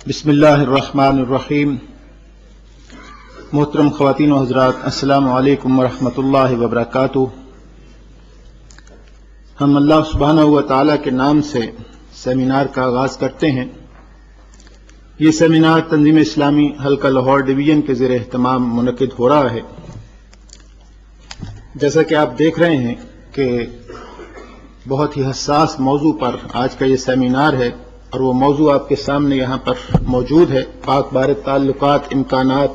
بسم اللہ الرحمن الرحیم۔ محترم خواتین و حضرات، السلام علیکم ورحمۃ اللہ وبرکاتہ۔ ہم اللہ سبحانہ و تعالیٰ کے نام سے سیمینار کا آغاز کرتے ہیں۔ یہ سیمینار تنظیم اسلامی حلقہ لاہور ڈویژن کے زیر اہتمام منعقد ہو رہا ہے۔ جیسا کہ آپ دیکھ رہے ہیں کہ بہت ہی حساس موضوع پر آج کا یہ سیمینار ہے، اور وہ موضوع آپ کے سامنے یہاں پر موجود ہے: پاک بھارت تعلقات، امکانات،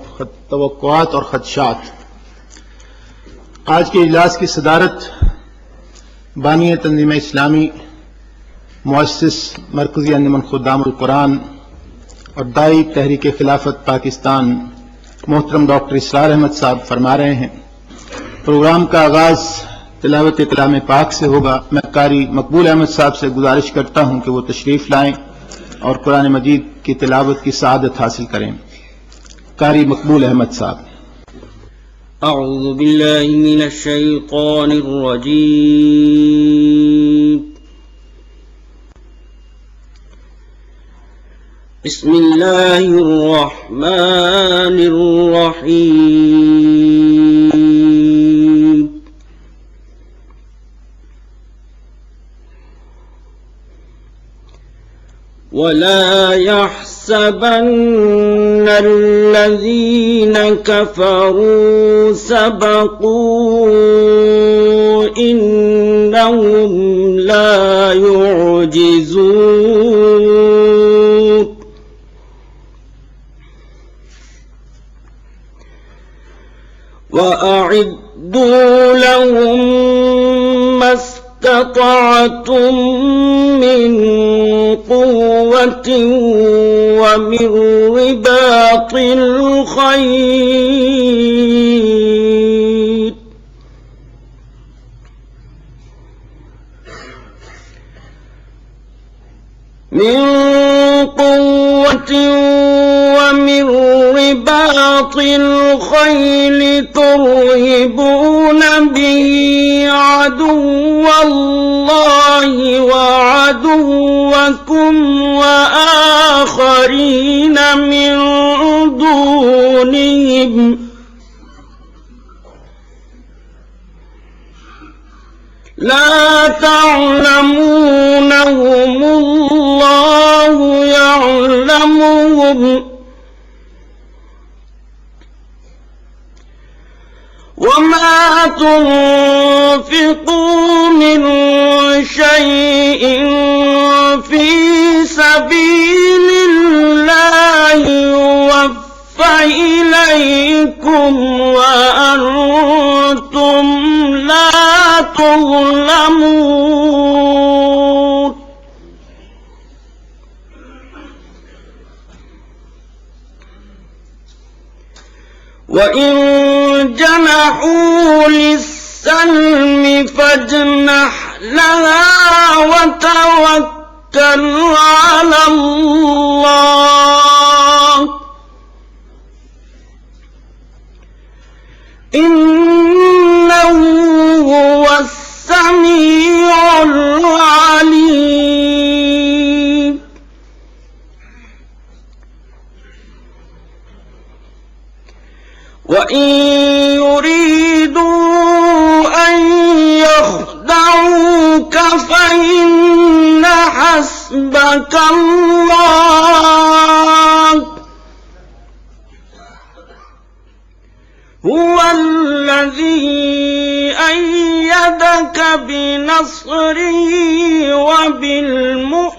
توقعات اور خدشات۔ آج کے اجلاس کی صدارت بانی تنظیم اسلامی، مؤسس مرکزی انجمن خدام القرآن اور داعی تحریک خلافت پاکستان محترم ڈاکٹر اسرار احمد صاحب فرما رہے ہیں۔ پروگرام کا آغاز تلاوت کلام پاک سے ہوگا۔ میں قاری مقبول احمد صاحب سے گزارش کرتا ہوں کہ وہ تشریف لائیں اور قرآن مجید کی تلاوت کی سعادت حاصل کریں۔ قاری مقبول احمد صاحب۔ اعوذ باللہ من الشیطان الرجیم، بسم اللہ الرحمن الرحیم۔ ولا يحسبن الذين كفروا سبقوا إنهم لا يعجزون وأعدوا لهم ما استطعتم من قوة ومن رباط الخيل ومن رباط الخيل ترهبون به عدو الله وعدوكم وآخرين من دونهم لا تعلمونهم الله يعلمهم وما تنفقوا من شيء في سبيل الله يوفى إليكم وأنتم لا تظلمون وإن جنحوا للسلم فاجنح لها وتوكل على الله إنه هو السميع العليم وإن يريدوا أن يخدعوك فإن حسبك الله هو الذي أيدك بنصره وبالمؤمنين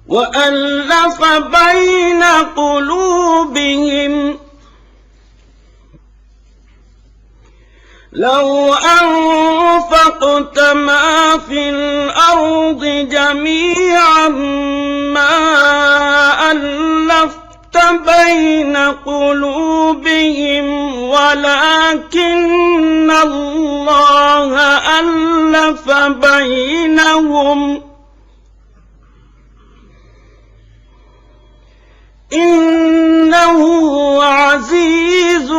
وألف بين قلوبهم لو أنفقت ما في الأرض جميعا ما ألفت بين قلوبهم ولكن الله ألف بينهم إنه عزيز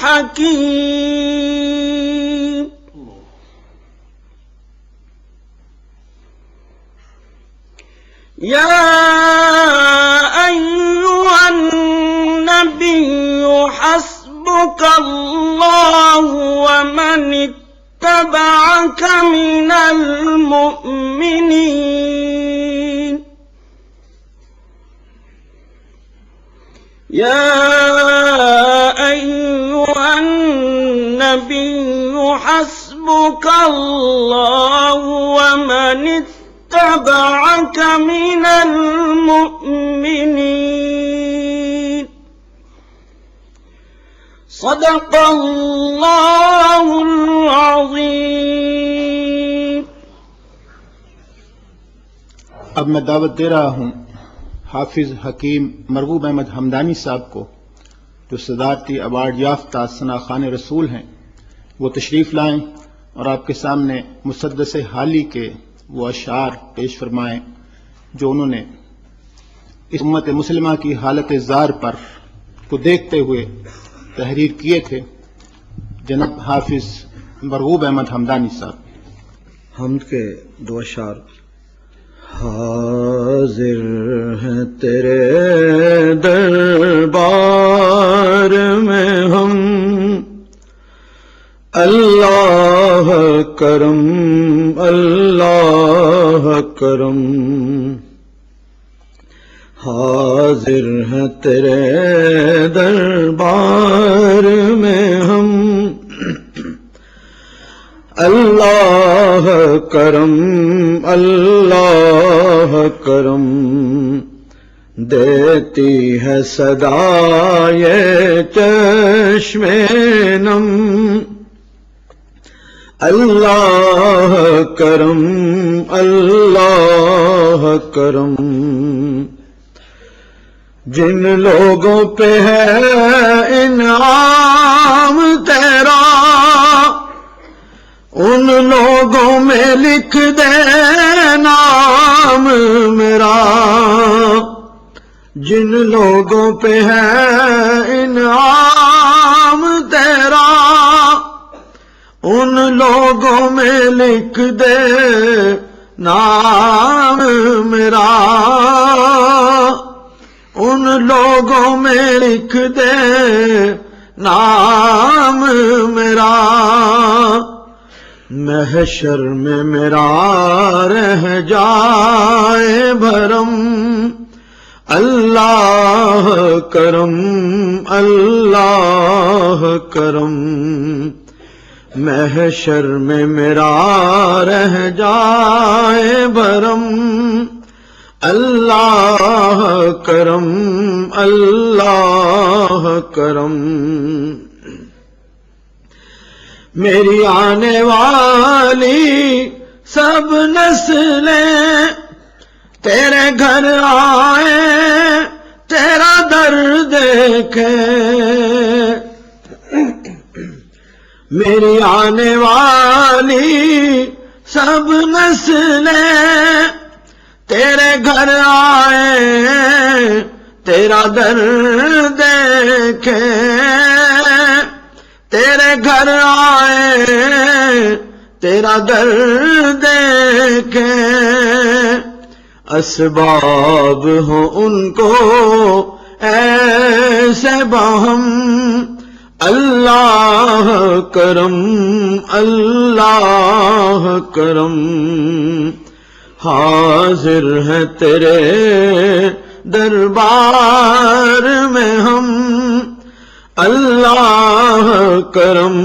حكيم يا أيها النبي حسبك الله ومن اتبعك من المؤمنين يا أيها النبي حسبك الله ومن اتبعك من المؤمنين صدق الله العظيم. اب میں دعوت دے رہا ہوں حافظ حکیم مرغوب احمد حمدانی صاحب کو، جو صدارتی ایوارڈ یافتہ ثنا خوان رسول ہیں، وہ تشریف لائیں اور آپ کے سامنے مسدس حالی کے وہ اشعار پیش فرمائیں جو انہوں نے اس امت مسلمہ کی حالت زار پر کو دیکھتے ہوئے تحریر کیے تھے. جناب حافظ مرغوب احمد حمدانی صاحب. حمد کے دو اشعار. حاضر ہیں تیرے دربار میں ہم، اللہ کرم اللہ کرم. حاضر ہیں تیرے دربار میں ہم، اللہ کرم اللہ کرم. دیتی ہے صدا یہ چشم نم، اللہ کرم اللہ کرم. جن لوگوں پہ ہے انعام تیرا، ان لوگوں میں لکھ دے نام میرا. جن لوگوں پہ ہے انعام تیرا، ان لوگوں میں لکھ دے نام میرا. ان لوگوں میں لکھ دے نام میرا. محشر میں میرا رہ جائے بھرم، اللہ کرم اللہ کرم. محشر میں میرا رہ جائے بھرم، اللہ کرم اللہ کرم. میری آنے والی سب نسلیں تیرے گھر آئے، تیرا در دیکھے. میری آنے والی سب نسلیں تیرے گھر آئے، تیرا در دیکھے. تیرے گھر آئے تیرا در دیکھے. اسباب ہوں ان کو ایسے بہم، اللہ کرم اللہ کرم. حاضر ہے تیرے دربار میں ہم، اللہ کرم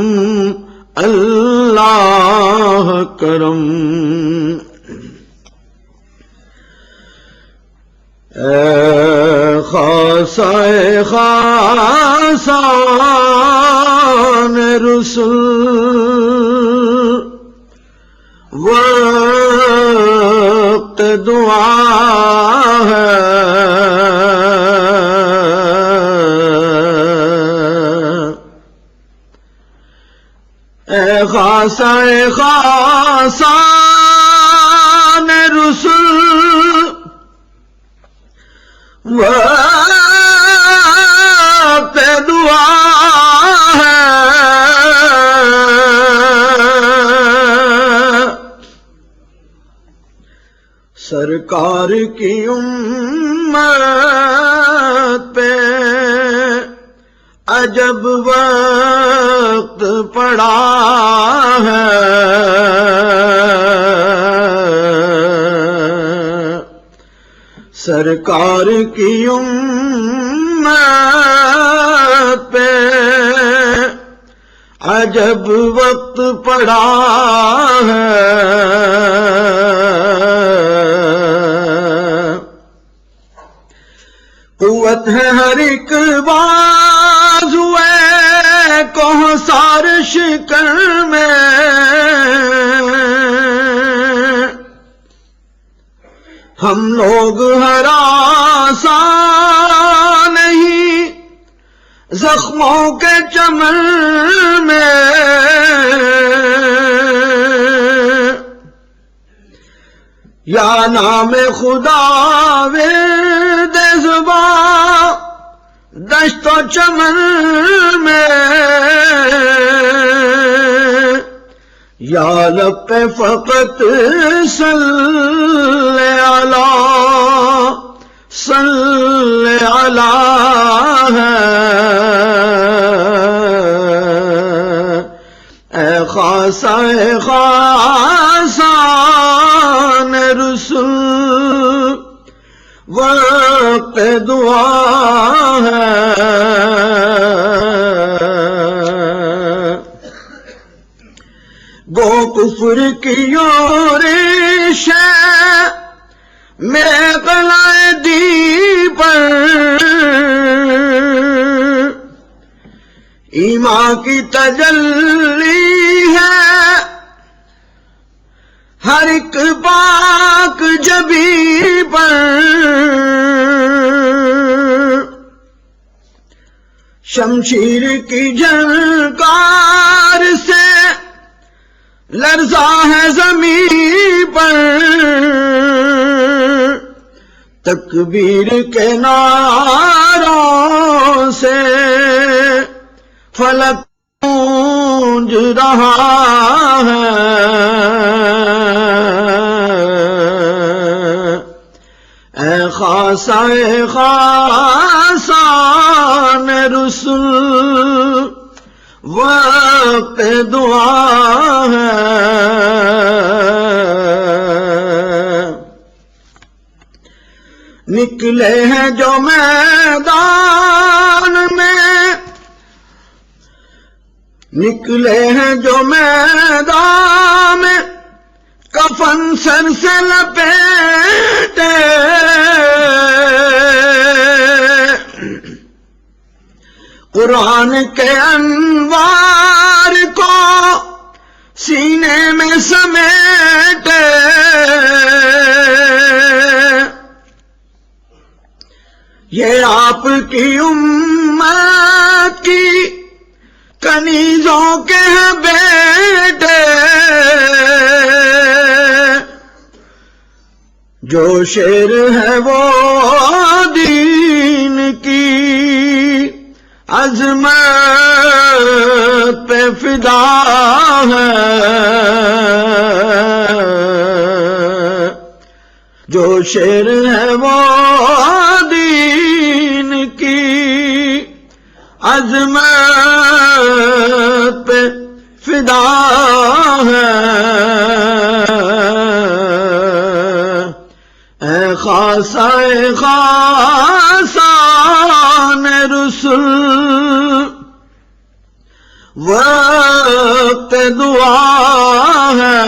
اللہ کرم. اے خاصہ خاصان رسول، وقت دعا ہے. اے خاصہ خاصان رسول، وقت دعا ہے. سرکار کی امت پہ عجب وقت پڑا ہے، سرکار کی امت پہ عجب وقت پڑا ہے، قوت ہے ہر ایک بازوئے کوثر شکر میں، ہم لوگ ہراساں نہیں زخموں کے چمن میں، یا نام خدا ورد زباں دشت و چمن میں، یا لب پہ فقط صلی علی ہے، اے خاصان رسول وقت دعا ہے، گو کفر کی یورش میرے گلائے دی پر، ایمان کی تجلی ہے ہر ایک پاک جبی پر، شمشیر کی جھنکار سے لرزا ہے زمین پر، تکبیر کے نعروں سے فلک گونج رہا ہے، اے خاصان رسول وقت دعا ہے، نکلے ہیں جو میدان میں، نکلے ہیں جو میدان میں کفن سر سے لپیٹے، قرآن کے انوار کو سینے میں سمیٹے، یہ آپ کی امت کی کنیزوں کے ہیں بیٹے، جو شیر ہے وہ دین کی عظمت پہ فدا ہے، جو شیر ہے وہ دین کی عظمت پہ فدا ہے، اے خاصان رسول وقت دعا ہے،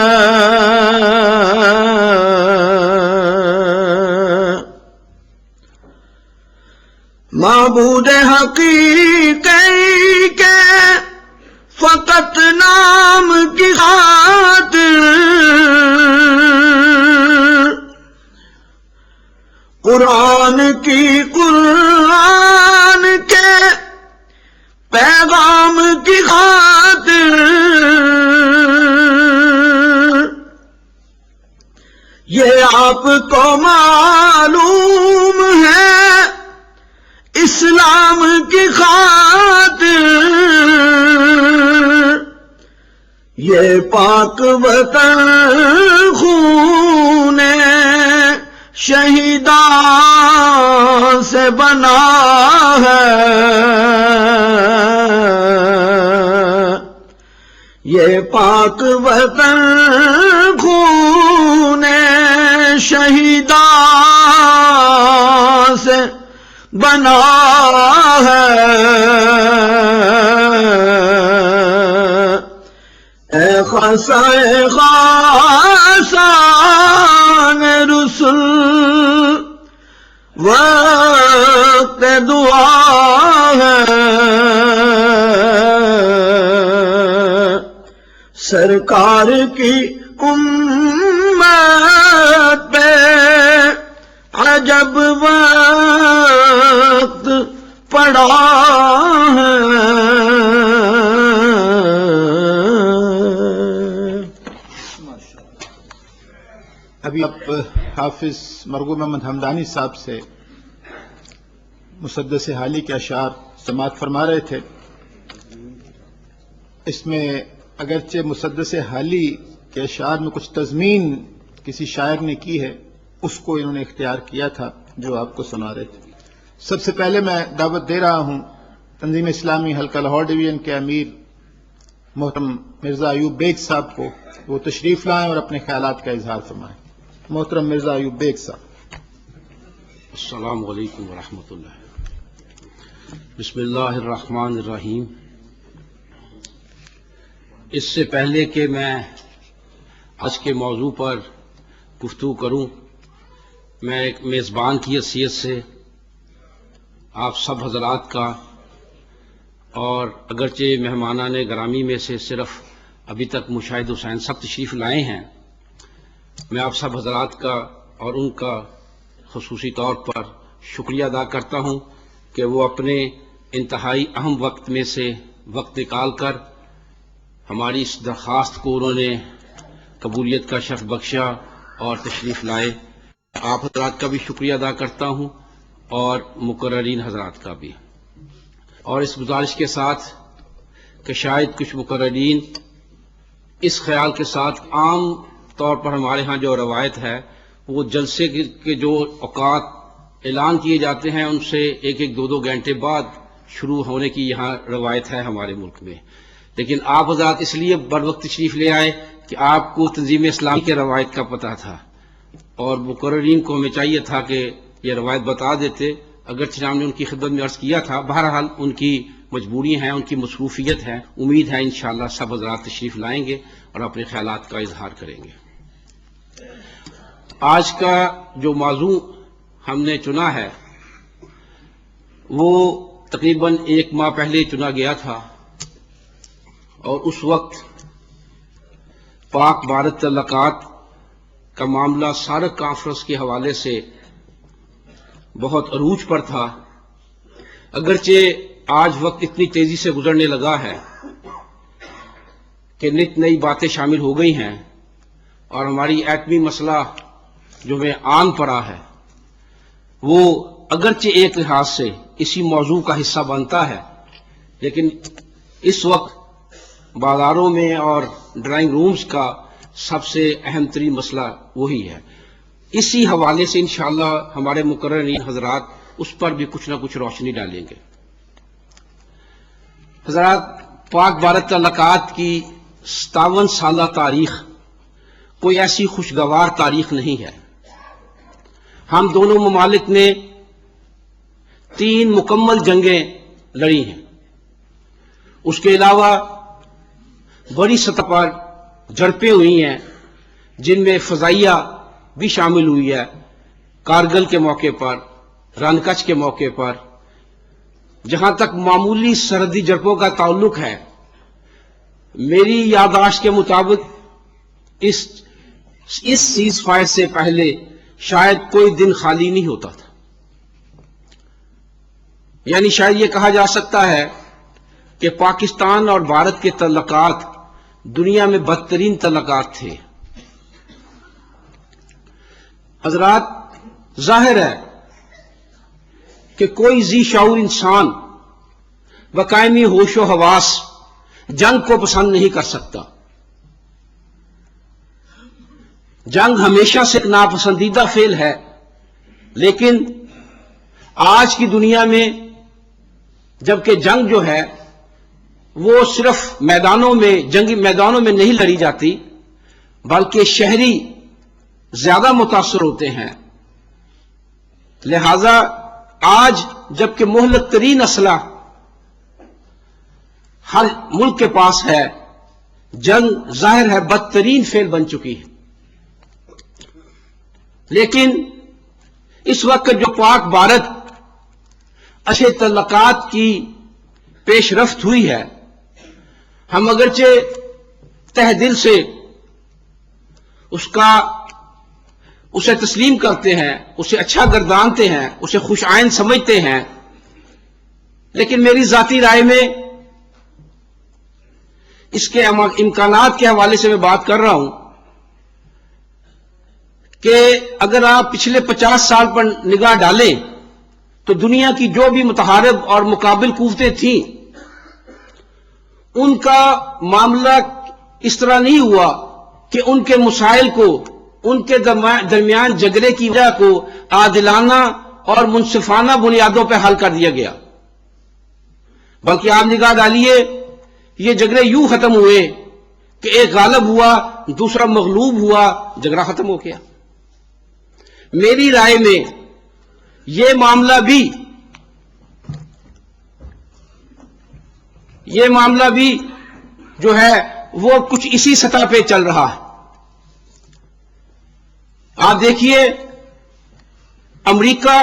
معبود حقیقی کے فقط نام کی خاطر قرآن کے پیغام کی خاطر یہ آپ کو معلوم ہے اسلام کی خاطر یہ پاک وطن خون شہیداں سے بنا ہے، یہ پاک وطن خون شہیداں سے بنا ہے، اے خاصائے خاصان رسل وقت دعا ہے، سرکار کی امت پہ عجب وقت پڑا ہے۔ ابھی آپ حافظ مرغوب محمد حمدانی صاحب سے مسدس حالی کے اشعار سماعت فرما رہے تھے۔ اس میں اگرچہ مسدس حالی کے اشعار میں کچھ تضمین کسی شاعر نے کی ہے، اس کو انہوں نے اختیار کیا تھا جو آپ کو سنا رہے تھے۔ سب سے پہلے میں دعوت دے رہا ہوں تنظیم اسلامی حلقہ لاہور ڈویژن کے امیر محترم مرزا ایوب بیگ صاحب کو، وہ تشریف لائیں اور اپنے خیالات کا اظہار فرمائیں۔ محترم مرزا ایوب بیگ صاحب۔ السلام علیکم ورحمۃ اللہ۔ بسم اللہ الرحمن الرحیم۔ اس سے پہلے کہ میں آج کے موضوع پر گفتگو کروں، میں ایک میزبان کی حیثیت سے آپ سب حضرات کا، اور اگرچہ مہمانان گرامی میں سے صرف ابھی تک مشاہد حسین سب تشریف لائے ہیں، میں آپ سب حضرات کا اور ان کا خصوصی طور پر شکریہ ادا کرتا ہوں کہ وہ اپنے انتہائی اہم وقت میں سے وقت نکال کر ہماری اس درخواست کو انہوں نے قبولیت کا شرف بخشا اور تشریف لائے۔ آپ حضرات کا بھی شکریہ ادا کرتا ہوں اور مقررین حضرات کا بھی، اور اس گزارش کے ساتھ کہ شاید کچھ مقررین اس خیال کے ساتھ عام طور پر ہمارے ہاں جو روایت ہے وہ جلسے کے جو اوقات اعلان کیے جاتے ہیں ان سے ایک ایک دو گھنٹے بعد شروع ہونے کی یہاں روایت ہے ہمارے ملک میں، لیکن آپ حضرات اس لیے بروقت تشریف لے آئے کہ آپ کو تنظیم اسلامی کے روایت کا پتہ تھا، اور مقررین کو ہمیں چاہیے تھا کہ یہ روایت بتا دیتے، اگرچہ ہم نے ان کی خدمت میں عرض کیا تھا۔ بہرحال ان کی مجبوری ہیں، ان کی مصروفیت ہے، امید ہے انشاءاللہ سب حضرات تشریف لائیں گے اور اپنے خیالات کا اظہار کریں گے۔ آج کا جو موضوع ہم نے چنا ہے وہ تقریباً 1 ماہ پہلے چنا گیا تھا، اور اس وقت پاک بھارت تعلقات کا معاملہ سارک کانفرنس کے حوالے سے بہت عروج پر تھا۔ اگرچہ آج وقت اتنی تیزی سے گزرنے لگا ہے کہ نت نئی باتیں شامل ہو گئی ہیں، اور ہماری ایٹمی مسئلہ جو میں آن پڑا ہے وہ اگرچہ ایک لحاظ سے اسی موضوع کا حصہ بنتا ہے، لیکن اس وقت بازاروں میں اور ڈرائنگ رومز کا سب سے اہم ترین مسئلہ وہی ہے۔ اسی حوالے سے انشاءاللہ ہمارے مقررین حضرات اس پر بھی کچھ نہ کچھ روشنی ڈالیں گے۔ حضرات، پاک بھارت تعلقات کی 57 سالہ تاریخ کوئی ایسی خوشگوار تاریخ نہیں ہے۔ ہم دونوں ممالک نے 3 مکمل جنگیں لڑی ہیں، اس کے علاوہ بڑی سطح پر جھڑپیں ہوئی ہیں جن میں فضائیہ بھی شامل ہوئی ہے۔ کارگل کے موقع پر، رن کچھ کے موقع پر، جہاں تک معمولی سرحدی جھڑپوں کا تعلق ہے، میری یادداشت کے مطابق اس سیز فائر سے پہلے شاید کوئی دن خالی نہیں ہوتا تھا۔ یعنی شاید یہ کہا جا سکتا ہے کہ پاکستان اور بھارت کے تعلقات دنیا میں بدترین تعلقات تھے۔ حضرات، ظاہر ہے کہ کوئی ذی شعور انسان بقائمی ہوش و حواس جنگ کو پسند نہیں کر سکتا۔ جنگ ہمیشہ سے ایک ناپسندیدہ فعل ہے لیکن آج کی دنیا میں جبکہ جنگ جو ہے وہ صرف میدانوں میں جنگی میدانوں میں نہیں لڑی جاتی بلکہ شہری زیادہ متاثر ہوتے ہیں، لہذا آج جبکہ مہلک ترین اسلحہ ہر ملک کے پاس ہے، جنگ ظاہر ہے بدترین فعل بن چکی ہے۔ لیکن اس وقت جو پاک بھارت اچھے تعلقات کی پیش رفت ہوئی ہے، ہم اگرچہ تہ دل سے اسے تسلیم کرتے ہیں، اسے اچھا گردانتے ہیں، اسے خوش آئند سمجھتے ہیں، لیکن میری ذاتی رائے میں اس کے امکانات کے حوالے سے میں بات کر رہا ہوں کہ اگر آپ پچھلے 50 سال پر نگاہ ڈالیں تو دنیا کی جو بھی متحارب اور مقابل قوتیں تھیں ان کا معاملہ اس طرح نہیں ہوا کہ ان کے مسائل کو، ان کے درمیان جھگڑے کی وجہ کو عادلانہ اور منصفانہ بنیادوں پہ حل کر دیا گیا، بلکہ آپ نگاہ ڈالیے یہ جھگڑے یوں ختم ہوئے کہ ایک غالب ہوا، دوسرا مغلوب ہوا، جھگڑا ختم ہو گیا۔ میری رائے میں یہ معاملہ بھی جو ہے وہ کچھ اسی سطح پہ چل رہا ہے۔ آپ دیکھیے امریکہ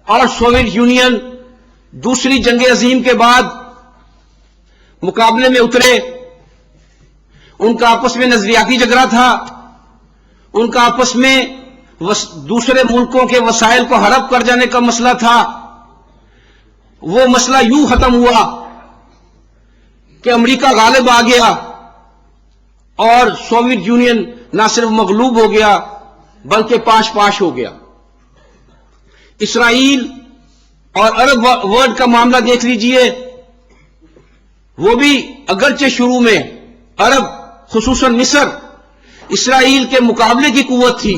اور سوویت یونین دوسری جنگ عظیم کے بعد مقابلے میں اترے، ان کا آپس میں نظریاتی جھگڑا تھا، ان کا آپس میں دوسرے ملکوں کے وسائل کو ہڑپ کر جانے کا مسئلہ تھا۔ وہ مسئلہ یوں ختم ہوا کہ امریکہ غالب آ گیا اور سوویت یونین نہ صرف مغلوب ہو گیا بلکہ پاش پاش ہو گیا۔ اسرائیل اور عرب ورلڈ کا معاملہ دیکھ لیجئے، وہ بھی اگرچہ شروع میں عرب خصوصاً مصر اسرائیل کے مقابلے کی قوت تھی،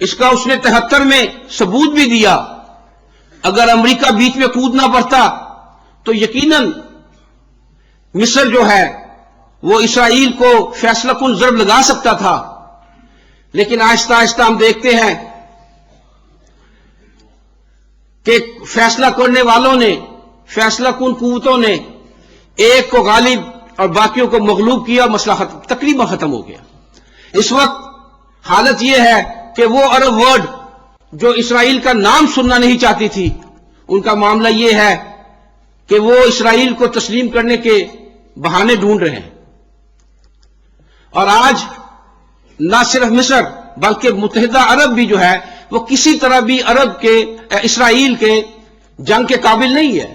اس کا اس نے 73 میں ثبوت بھی دیا، اگر امریکہ بیچ میں کودنا پڑتا تو یقیناً مصر جو ہے وہ اسرائیل کو فیصلہ کن ضرب لگا سکتا تھا، لیکن آہستہ آہستہ ہم دیکھتے ہیں کہ فیصلہ کرنے والوں نے، فیصلہ کن قوتوں نے ایک کو غالب اور باقیوں کو مغلوب کیا، مسئلہ تقریباً ختم ہو گیا۔ اس وقت حالت یہ ہے کہ وہ عرب ورلڈ جو اسرائیل کا نام سننا نہیں چاہتی تھی، ان کا معاملہ یہ ہے کہ وہ اسرائیل کو تسلیم کرنے کے بہانے ڈھونڈ رہے ہیں، اور آج نہ صرف مصر بلکہ متحدہ عرب بھی جو ہے وہ کسی طرح بھی اسرائیل کے جنگ کے قابل نہیں ہے،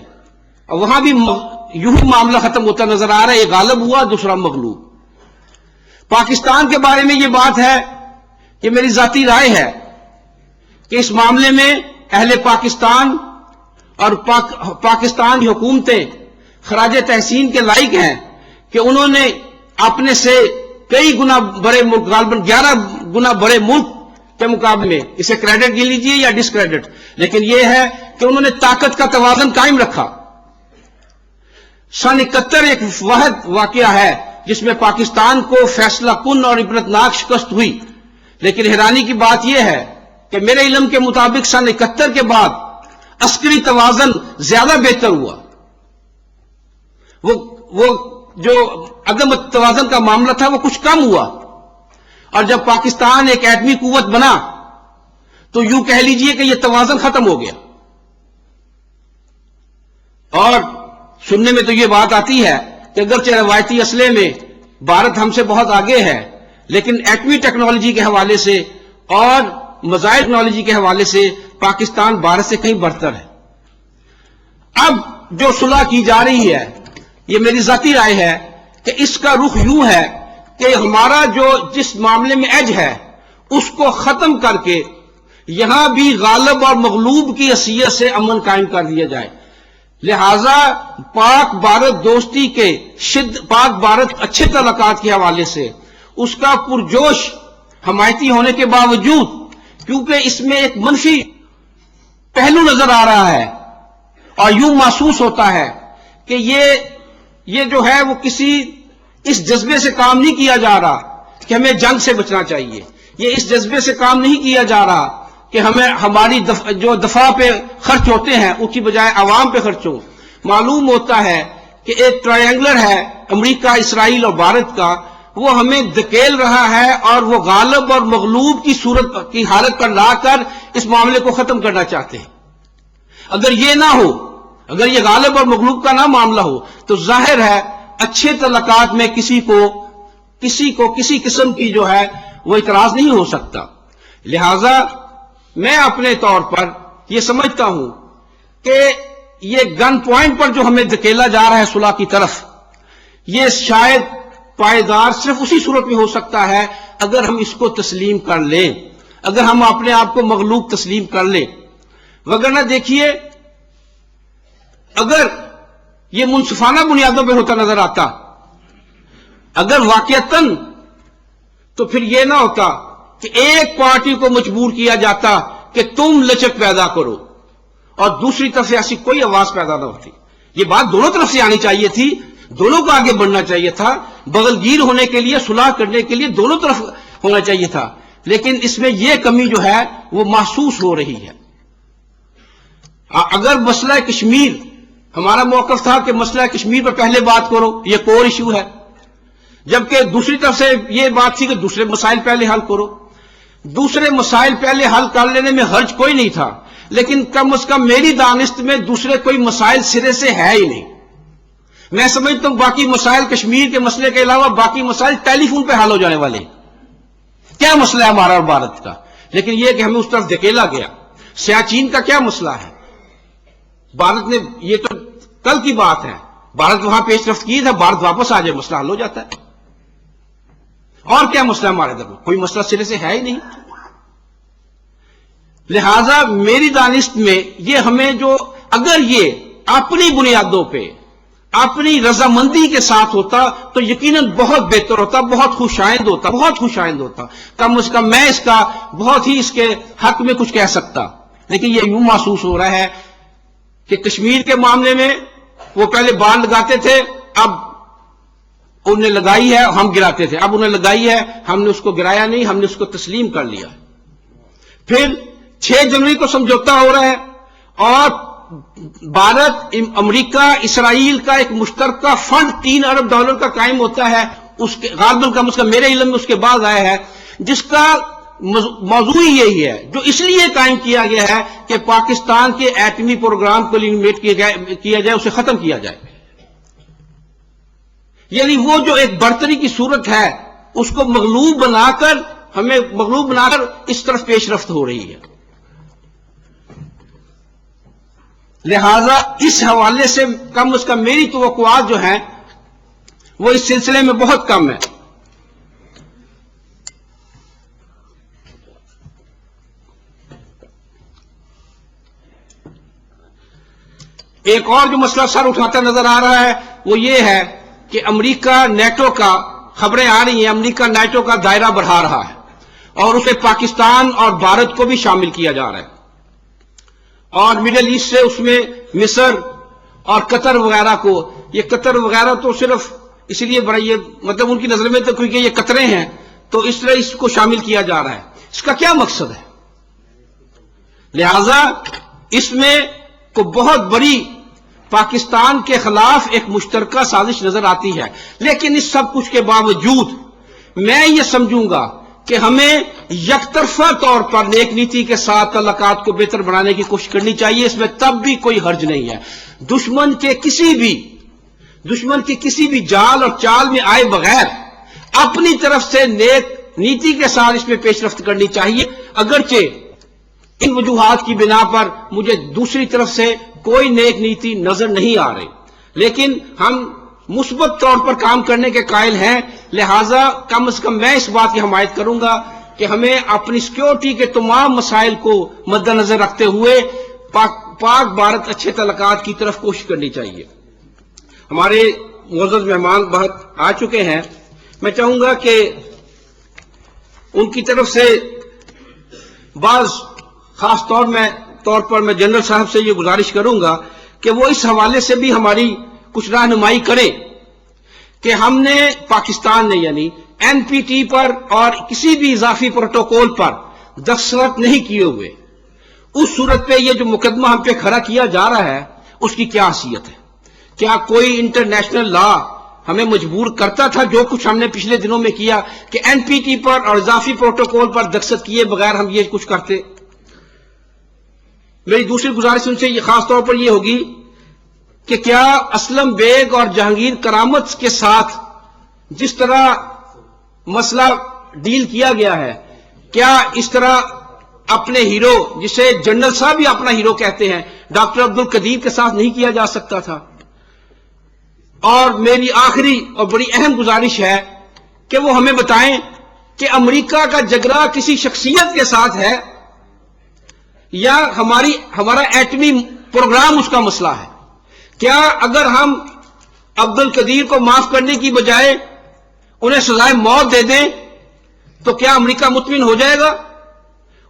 اور وہاں بھی یوں ہی معاملہ ختم ہوتا نظر آ رہا ہے، ایک غالب ہوا دوسرا مغلوب۔ پاکستان کے بارے میں یہ بات ہے، یہ میری ذاتی رائے ہے کہ اس معاملے میں اہل پاکستان اور پاکستان کی حکومتیں خراج تحسین کے لائق ہیں کہ انہوں نے اپنے سے کئی گنا بڑے ملک، غالباً 11 گنا بڑے ملک کے مقابلے میں، اسے کریڈٹ دے لیجئے یا ڈس کریڈٹ، لیکن یہ ہے کہ انہوں نے طاقت کا توازن قائم رکھا۔ سن 71 ایک واحد واقعہ ہے جس میں پاکستان کو فیصلہ کن اور عبرتناک شکست ہوئی، لیکن حیرانی کی بات یہ ہے کہ میرے علم کے مطابق سن 71 کے بعد عسکری توازن زیادہ بہتر ہوا، وہ جو عدم توازن کا معاملہ تھا وہ کچھ کم ہوا، اور جب پاکستان ایک ایٹمی قوت بنا تو یوں کہہ لیجئے کہ یہ توازن ختم ہو گیا۔ اور سننے میں تو یہ بات آتی ہے کہ اگرچہ روایتی اسلحے میں بھارت ہم سے بہت آگے ہے، لیکن ایٹمی ٹیکنالوجی کے حوالے سے اور میزائل ٹیکنالوجی کے حوالے سے پاکستان بھارت سے کہیں برتر ہے۔ اب جو صلح کی جا رہی ہے، یہ میری ذاتی رائے ہے کہ اس کا رخ یوں ہے کہ ہمارا جو جس معاملے میں ایج ہے اس کو ختم کر کے یہاں بھی غالب اور مغلوب کی حیثیت سے امن قائم کر دیا جائے۔ لہذا پاک بھارت دوستی کے پاک بھارت اچھے تعلقات کے حوالے سے اس کا پرجوش حمایتی ہونے کے باوجود کیونکہ اس میں ایک منفی پہلو نظر آ رہا ہے اور یوں محسوس ہوتا ہے کہ یہ جو ہے وہ کسی اس جذبے سے کام نہیں کیا جا رہا کہ ہمیں جنگ سے بچنا چاہیے، یہ اس جذبے سے کام نہیں کیا جا رہا کہ ہمیں ہماری جو دفاع پہ خرچ ہوتے ہیں اس کی بجائے عوام پہ خرچ ہو۔ معلوم ہوتا ہے کہ ایک ٹرائنگلر ہے امریکہ، اسرائیل اور بھارت کا، وہ ہمیں دھکیل رہا ہے اور وہ غالب اور مغلوب کی صورت کی حالت پر لا کر اس معاملے کو ختم کرنا چاہتے ہیں۔ اگر یہ نہ ہو، اگر یہ غالب اور مغلوب کا نہ معاملہ ہو تو ظاہر ہے اچھے تعلقات میں کسی کو کسی قسم کی جو ہے وہ اعتراض نہیں ہو سکتا۔ لہذا میں اپنے طور پر یہ سمجھتا ہوں کہ یہ گن پوائنٹ پر جو ہمیں دھکیلا جا رہا ہے صلح کی طرف، یہ شاید پائیدار صرف اسی صورت میں ہو سکتا ہے اگر ہم اس کو تسلیم کر لیں، اگر ہم اپنے آپ کو مغلوب تسلیم کر لیں۔ وگرنہ دیکھیے، اگر یہ منصفانہ بنیادوں پہ ہوتا نظر آتا، اگر واقعتاً، تو پھر یہ نہ ہوتا کہ ایک پارٹی کو مجبور کیا جاتا کہ تم لچک پیدا کرو اور دوسری طرف سے ایسی کوئی آواز پیدا نہ ہوتی۔ یہ بات دونوں طرف سے آنی چاہیے تھی، دونوں کو آگے بڑھنا چاہیے تھا، بغلگیر ہونے کے لیے، صلح کرنے کے لیے دونوں طرف ہونا چاہیے تھا، لیکن اس میں یہ کمی جو ہے وہ محسوس ہو رہی ہے۔ اگر مسئلہ کشمیر، ہمارا موقف تھا کہ مسئلہ کشمیر پر پہلے بات کرو، یہ کور ایشو ہے، جبکہ دوسری طرف سے یہ بات تھی کہ دوسرے مسائل پہلے حل کرو۔ دوسرے مسائل پہلے حل کر لینے میں حرج کوئی نہیں تھا، لیکن کم از کم میری دانست میں دوسرے کوئی مسائل سرے سے ہے ہی نہیں۔ میں سمجھتا ہوں باقی مسائل، کشمیر کے مسئلے کے علاوہ باقی مسائل ٹیلی فون پہ حل ہو جانے والے۔ کیا مسئلہ ہے ہمارا اور بھارت کا؟ لیکن یہ کہ ہمیں اس طرف دھکیلا گیا۔ سیاچین کا کیا مسئلہ ہے؟ بھارت نے، یہ تو کل کی بات ہے، بھارت وہاں پیش رفت کی تھا، بھارت واپس آ جائے مسئلہ حل ہو جاتا ہے۔ اور کیا مسئلہ ہمارے در میں؟ کوئی مسئلہ سرے سے ہے ہی نہیں۔ لہذا میری دانست میں یہ ہمیں جو، اگر یہ اپنی بنیادوں پہ اپنی رضامندی کے ساتھ ہوتا تو یقیناً بہت بہتر ہوتا، بہت خوشائند ہوتا۔ کم از کم میں اس کا بہت ہی اس کے حق میں کچھ کہہ سکتا۔ لیکن یہ یوں محسوس ہو رہا ہے کہ کشمیر کے معاملے میں وہ پہلے بار لگاتے تھے، اب انہوں نے لگائی ہے، ہم گراتے تھے، اب انہوں نے لگائی ہے، ہم نے اس کو گرایا نہیں، ہم نے اس کو تسلیم کر لیا۔ پھر 6 جنوری کو سمجھوتا ہو رہا ہے اور بھارت، امریکہ، اسرائیل کا ایک مشترکہ فنڈ $3 ارب کا قائم ہوتا ہے، اس کے غالباً کم از کم میرے علم میں اس کے بعد آیا ہے، جس کا موضوع یہی ہے، جو اس لیے قائم کیا گیا ہے کہ پاکستان کے ایٹمی پروگرام کو ایلیمینیٹ کیا جائے، اسے ختم کیا جائے۔ یعنی وہ جو ایک برتری کی صورت ہے اس کو مغلوب بنا کر، ہمیں مغلوب بنا کر اس طرف پیش رفت ہو رہی ہے۔ لہذا اس حوالے سے کم از کم میری توقعات جو ہیں وہ اس سلسلے میں بہت کم ہے۔ ایک اور جو مسئلہ سر اٹھاتا نظر آ رہا ہے وہ یہ ہے کہ امریکہ نیٹو کا، خبریں آ رہی ہیں امریکہ نیٹو کا دائرہ بڑھا رہا ہے اور اسے پاکستان اور بھارت کو بھی شامل کیا جا رہا ہے، اور مڈل ایسٹ سے اس میں مصر اور قطر وغیرہ کو، یہ قطر وغیرہ تو صرف اس لیے بڑا، یہ مطلب ان کی نظر میں تو کیونکہ یہ قطریں ہیں تو اس طرح اس کو شامل کیا جا رہا ہے۔ اس کا کیا مقصد ہے؟ لہذا اس میں کو بہت بڑی پاکستان کے خلاف ایک مشترکہ سازش نظر آتی ہے، لیکن اس سب کچھ کے باوجود میں یہ سمجھوں گا کہ ہمیں یک طرفہ طور پر نیک نیتی کے ساتھ تعلقات کو بہتر بنانے کی کوشش کرنی چاہیے، اس میں تب بھی کوئی حرج نہیں ہے۔ دشمن کے کسی بھی جال اور چال میں آئے بغیر اپنی طرف سے نیک نیتی کے ساتھ اس میں پیش رفت کرنی چاہیے، اگرچہ ان وجوہات کی بنا پر مجھے دوسری طرف سے کوئی نیک نیتی نظر نہیں آ رہی، لیکن ہم مثبت طور پر کام کرنے کے قائل ہیں۔ لہذا کم از کم میں اس بات کی حمایت کروں گا کہ ہمیں اپنی سیکیورٹی کے تمام مسائل کو مد نظر رکھتے ہوئے پاک بھارت اچھے تعلقات کی طرف کوشش کرنی چاہیے۔ ہمارے معزز مہمان بہت آ چکے ہیں، میں چاہوں گا کہ ان کی طرف سے بعض خاص طور پر میں جنرل صاحب سے یہ گزارش کروں گا کہ وہ اس حوالے سے بھی ہماری کچھ رہنمائی کریں کہ ہم نے پاکستان نے یعنی این پی ٹی پر اور کسی بھی اضافی پروٹوکول پر دستخط نہیں کیے ہوئے، اس صورت پہ یہ جو مقدمہ ہم پہ کھڑا کیا جا رہا ہے اس کی کیا حیثیت ہے؟ کیا کوئی انٹرنیشنل لا ہمیں مجبور کرتا تھا جو کچھ ہم نے پچھلے دنوں میں کیا کہ این پی ٹی پر اور اضافی پروٹوکول پر دستخط کیے بغیر ہم یہ کچھ کرتے؟ میری دوسری گزارش ان سے یہ خاص طور پر یہ ہوگی کہ کیا اسلم بیگ اور جہانگیر کرامت کے ساتھ جس طرح مسئلہ ڈیل کیا گیا ہے، کیا اس طرح اپنے ہیرو جسے جنرل صاحب بھی اپنا ہیرو کہتے ہیں ڈاکٹر عبد القدیر کے ساتھ نہیں کیا جا سکتا تھا؟ اور میری آخری اور بڑی اہم گزارش ہے کہ وہ ہمیں بتائیں کہ امریکہ کا جھگڑا کسی شخصیت کے ساتھ ہے یا ہمارا ایٹمی پروگرام اس کا مسئلہ ہے؟ کیا اگر ہم عبد القدیر کو معاف کرنے کی بجائے انہیں سزائے موت دے دیں تو کیا امریکہ مطمئن ہو جائے گا؟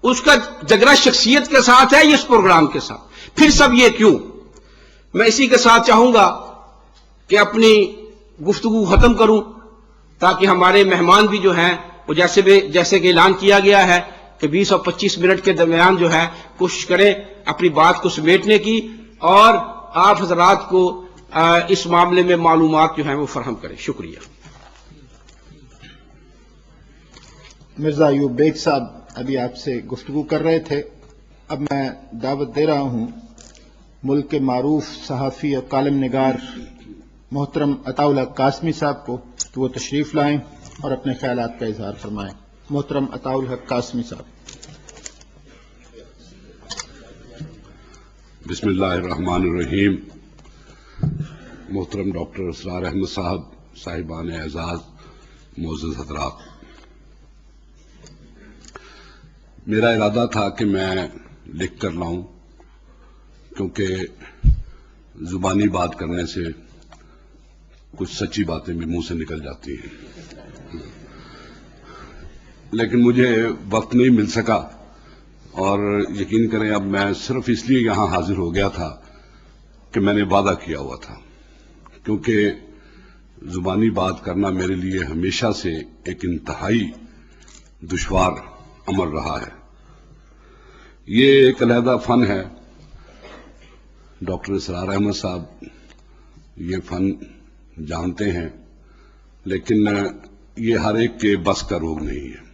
اس کا جھگڑا شخصیت کے ساتھ ہے یا اس پروگرام کے ساتھ؟ پھر سب یہ کیوں؟ میں اسی کے ساتھ چاہوں گا کہ اپنی گفتگو ختم کروں تاکہ ہمارے مہمان بھی جو ہیں وہ جیسے کہ اعلان کیا گیا ہے کہ 20 اور 25 منٹ کے درمیان جو ہے کوشش کریں اپنی بات کو سمیٹنے کی اور آپ حضرات کو اس معاملے میں معلومات جو ہیں وہ فراہم کریں. شکریہ. مرزا ایوب بیگ صاحب ابھی آپ سے گفتگو کر رہے تھے. اب میں دعوت دے رہا ہوں ملک کے معروف صحافی اور کالم نگار محترم عطاء الحق قاسمی صاحب کو کہ وہ تشریف لائیں اور اپنے خیالات کا اظہار فرمائیں. محترم عطاء الحق قاسمی صاحب. بسم اللہ الرحمن الرحیم. محترم ڈاکٹر اسرار احمد صاحب، صاحبان اعزاز، معزز حضرات، میرا ارادہ تھا کہ میں لکھ کر لاؤں کیونکہ زبانی بات کرنے سے کچھ سچی باتیں بھی منہ سے نکل جاتی ہیں، لیکن مجھے وقت نہیں مل سکا اور یقین کریں اب میں صرف اس لیے یہاں حاضر ہو گیا تھا کہ میں نے وعدہ کیا ہوا تھا، کیونکہ زبانی بات کرنا میرے لیے ہمیشہ سے ایک انتہائی دشوار عمل رہا ہے. یہ ایک علیحدہ فن ہے. ڈاکٹر اسرار احمد صاحب یہ فن جانتے ہیں، لیکن یہ ہر ایک کے بس کا روگ نہیں ہے.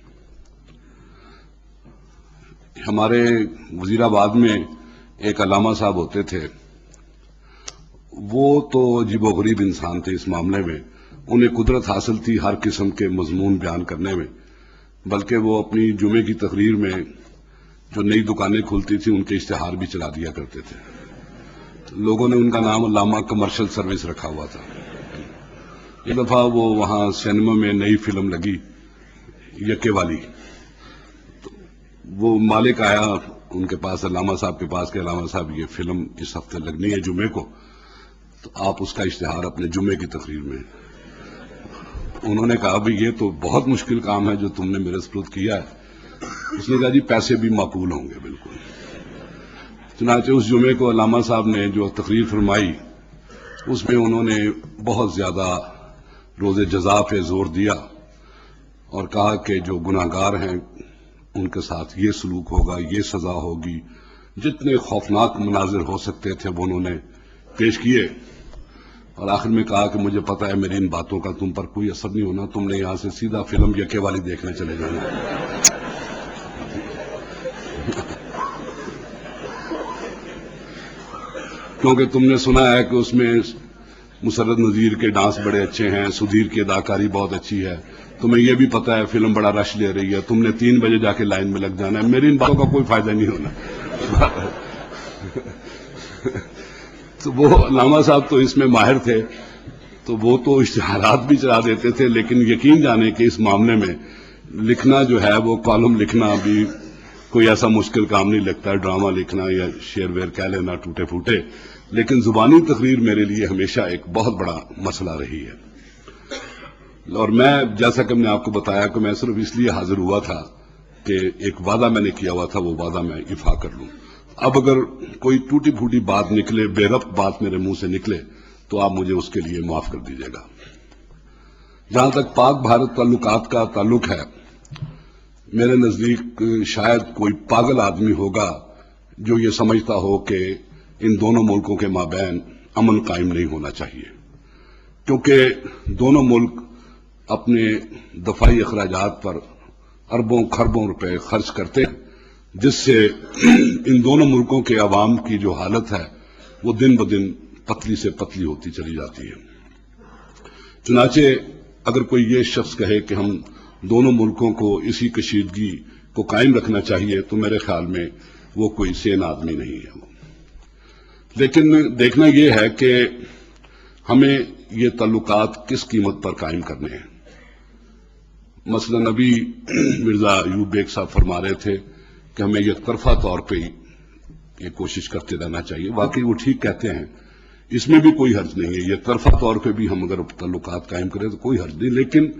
ہمارے وزیر آباد میں ایک علامہ صاحب ہوتے تھے، وہ تو عجیب و غریب انسان تھے اس معاملے میں. انہیں قدرت حاصل تھی ہر قسم کے مضمون بیان کرنے میں، بلکہ وہ اپنی جمعے کی تقریر میں جو نئی دکانیں کھلتی تھیں ان کے اشتہار بھی چلا دیا کرتے تھے. لوگوں نے ان کا نام علامہ کمرشل سروس رکھا ہوا تھا. ایک دفعہ وہ وہاں سینما میں نئی فلم لگی یکے والی، وہ مالک آیا ان کے پاس، علامہ صاحب کے پاس کہ علامہ صاحب یہ فلم اس ہفتے لگنی ہے جمعے کو، تو آپ اس کا اشتہار اپنے جمعے کی تقریر میں. انہوں نے کہا بھئی یہ تو بہت مشکل کام ہے جو تم نے میرے سپرد کیا ہے. اس نے کہا جی پیسے بھی معقول ہوں گے. بالکل. چنانچہ اس جمعے کو علامہ صاحب نے جو تقریر فرمائی اس میں انہوں نے بہت زیادہ روز جزا پہ زور دیا اور کہا کہ جو گناہگار ہیں ان کے ساتھ یہ سلوک ہوگا، یہ سزا ہوگی. جتنے خوفناک مناظر ہو سکتے تھے وہ انہوں نے پیش کیے اور آخر میں کہا کہ مجھے پتا ہے میری ان باتوں کا تم پر کوئی اثر نہیں ہونا، تم نے یہاں سے سیدھا فلم یکے والی دیکھنے چلے جانا. کیونکہ تم نے سنا ہے کہ اس میں مسرت نذیر کے ڈانس بڑے اچھے ہیں، سدھیر کی اداکاری بہت اچھی ہے، تمہیں یہ بھی پتا ہے فلم بڑا رش لے رہی ہے، تم نے 3 بجے جا کے لائن میں لگ جانا ہے. میری ان باتوں کا کوئی فائدہ نہیں ہونا. تو وہ علامہ صاحب تو اس میں ماہر تھے، تو وہ تو اشتہارات بھی چلا دیتے تھے، لیکن یقین جانے کہ اس معاملے میں لکھنا جو ہے وہ کالم لکھنا بھی کوئی ایسا مشکل کام نہیں لگتا. ڈرامہ لکھنا یا شعر ویر کہہ لینا ٹوٹے پھوٹے، لیکن زبانی تقریر میرے لیے ہمیشہ ایک بہت بڑا مسئلہ رہی ہے. اور میں جیسا کہ میں نے آپ کو بتایا کہ میں صرف اس لیے حاضر ہوا تھا کہ ایک وعدہ میں نے کیا ہوا تھا وہ وعدہ میں ایفا کر لوں. اب اگر کوئی ٹوٹی پھوٹی بات نکلے، بے ربط بات میرے منہ سے نکلے تو آپ مجھے اس کے لیے معاف کر دیجیے گا. جہاں تک پاک بھارت تعلقات کا تعلق ہے، میرے نزدیک شاید کوئی پاگل آدمی ہوگا جو یہ سمجھتا ہو کہ ان دونوں ملکوں کے مابین امن قائم نہیں ہونا چاہیے، کیونکہ دونوں ملک اپنے دفاعی اخراجات پر اربوں خربوں روپے خرچ کرتے ہیں، جس سے ان دونوں ملکوں کے عوام کی جو حالت ہے وہ دن بدن پتلی سے پتلی ہوتی چلی جاتی ہے. چنانچہ اگر کوئی یہ شخص کہے کہ ہم دونوں ملکوں کو اسی کشیدگی کو قائم رکھنا چاہیے تو میرے خیال میں وہ کوئی سین آدمی نہیں ہے. لیکن دیکھنا یہ ہے کہ ہمیں یہ تعلقات کس قیمت پر قائم کرنے ہیں. مثلا ابھی مرزا ایوب بیگ صاحب فرما رہے تھے کہ ہمیں یک طرفہ طور پہ یہ کوشش کرتے رہنا چاہیے. واقعی وہ ٹھیک کہتے ہیں، اس میں بھی کوئی حرج نہیں ہے. یک طرفہ طور پہ بھی ہم اگر تعلقات قائم کریں تو کوئی حرج نہیں، لیکن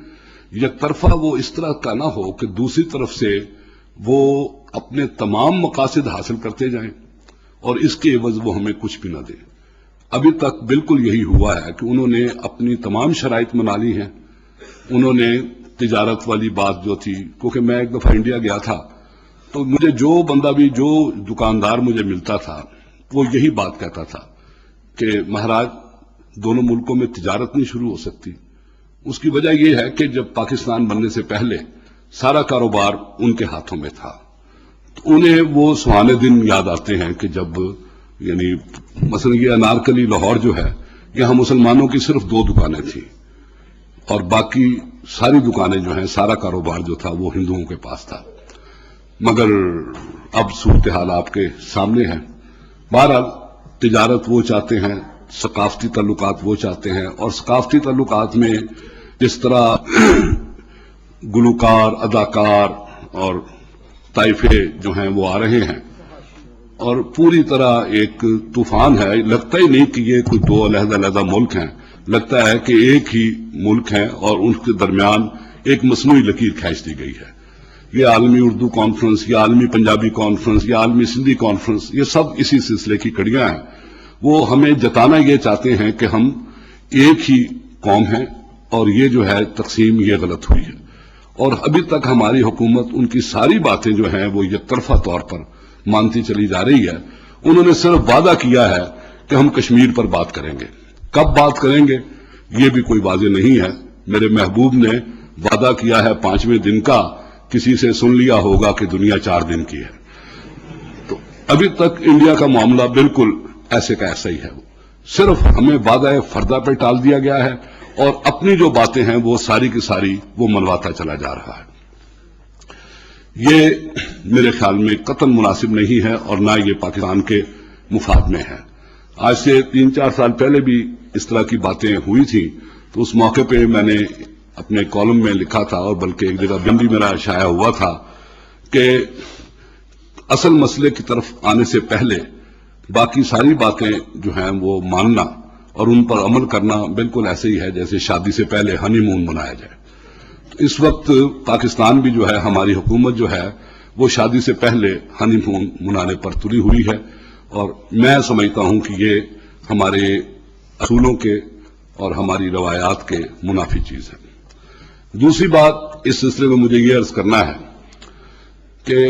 یک طرفہ وہ اس طرح کا نہ ہو کہ دوسری طرف سے وہ اپنے تمام مقاصد حاصل کرتے جائیں اور اس کے عوض وہ ہمیں کچھ بھی نہ دیں. ابھی تک بالکل یہی ہوا ہے کہ انہوں نے اپنی تمام شرائط منا لی ہیں. انہوں نے تجارت والی بات جو تھی، کیونکہ میں ایک دفعہ انڈیا گیا تھا تو مجھے جو بندہ بھی، جو دکاندار مجھے ملتا تھا وہ یہی بات کہتا تھا کہ مہاراج دونوں ملکوں میں تجارت نہیں شروع ہو سکتی. اس کی وجہ یہ ہے کہ جب پاکستان بننے سے پہلے سارا کاروبار ان کے ہاتھوں میں تھا، تو انہیں وہ سہانے دن یاد آتے ہیں کہ جب یعنی مثلا یہ انارکلی لاہور جو ہے، یہاں مسلمانوں کی صرف 2 دکانیں تھیں اور باقی ساری دکانیں جو ہیں، سارا کاروبار جو تھا وہ ہندوؤں کے پاس تھا. مگر اب صورتحال آپ کے سامنے ہے. بہرحال تجارت وہ چاہتے ہیں، ثقافتی تعلقات وہ چاہتے ہیں، اور ثقافتی تعلقات میں جس طرح گلوکار، اداکار اور طائفے جو ہیں وہ آ رہے ہیں اور پوری طرح ایک طوفان ہے. لگتا ہی نہیں کہ یہ کوئی 2 علیحدہ ملک ہیں، لگتا ہے کہ ایک ہی ملک ہیں اور ان کے درمیان ایک مصنوعی لکیر کھینچ دی گئی ہے. یہ عالمی اردو کانفرنس، یہ عالمی پنجابی کانفرنس، یہ عالمی سندھی کانفرنس، یہ سب اسی سلسلے کی کڑیاں ہیں. وہ ہمیں جتانا یہ چاہتے ہیں کہ ہم ایک ہی قوم ہیں اور یہ جو ہے تقسیم یہ غلط ہوئی ہے. اور ابھی تک ہماری حکومت ان کی ساری باتیں جو ہیں وہ یک طرفہ طور پر مانتی چلی جا رہی ہے. انہوں نے صرف وعدہ کیا ہے کہ ہم کشمیر پر بات کریں گے. کب بات کریں گے یہ بھی کوئی واضح نہیں ہے. میرے محبوب نے وعدہ کیا ہے 5ویں دن کا، کسی سے سن لیا ہوگا کہ دنیا 4 دن کی ہے. ابھی تک انڈیا کا معاملہ بالکل ایسے کا ایسا ہی ہے. صرف ہمیں وعدہ فردہ پہ ٹال دیا گیا ہے اور اپنی جو باتیں ہیں وہ ساری کی ساری وہ منواتا چلا جا رہا ہے. یہ میرے خیال میں قطعاً مناسب نہیں ہے اور نہ یہ پاکستان کے مفاد میں ہے. آج سے 3-4 سال پہلے بھی اس طرح کی باتیں ہوئی تھیں تو اس موقع پہ میں نے اپنے کالم میں لکھا تھا اور بلکہ ایک جگہ بندی میرا شائع ہوا تھا کہ اصل مسئلے کی طرف آنے سے پہلے باقی ساری باتیں جو ہیں وہ ماننا اور ان پر عمل کرنا بالکل ایسے ہی ہے جیسے شادی سے پہلے ہنی مون منایا جائے. اس وقت پاکستان بھی جو ہے، ہماری حکومت جو ہے وہ شادی سے پہلے ہنی مون منانے پر تلی ہوئی ہے اور میں سمجھتا ہوں کہ یہ ہمارے اصولوں کے اور ہماری روایات کے منافی چیز ہے. دوسری بات اس سلسلے میں مجھے یہ عرض کرنا ہے کہ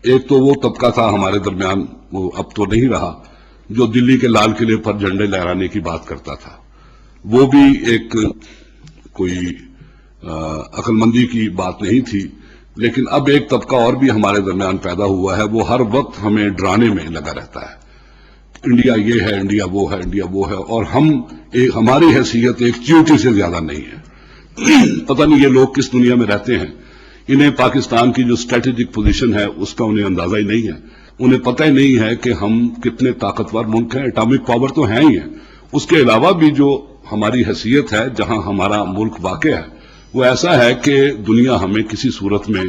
ایک تو وہ طبقہ تھا ہمارے درمیان، وہ اب تو نہیں رہا، جو دلی کے لال قلعے پر جھنڈے لہرانے کی بات کرتا تھا. وہ بھی ایک کوئی عقل مندی کی بات نہیں تھی. لیکن اب ایک طبقہ اور بھی ہمارے درمیان پیدا ہوا ہے، وہ ہر وقت ہمیں ڈرانے میں لگا رہتا ہے. انڈیا یہ ہے، انڈیا وہ ہے، انڈیا وہ ہے، اور ہماری حیثیت ایک چیونٹی سے زیادہ نہیں ہے. پتہ نہیں یہ لوگ کس دنیا میں رہتے ہیں. انہیں پاکستان کی جو اسٹریٹجک پوزیشن ہے اس کا انہیں اندازہ ہی نہیں ہے. انہیں پتہ ہی نہیں ہے کہ ہم کتنے طاقتور ملک ہیں. اٹامک پاور تو ہیں ہی ہیں، اس کے علاوہ بھی جو ہماری حیثیت ہے جہاں ہمارا ملک واقع ہے وہ ایسا ہے کہ دنیا ہمیں کسی صورت میں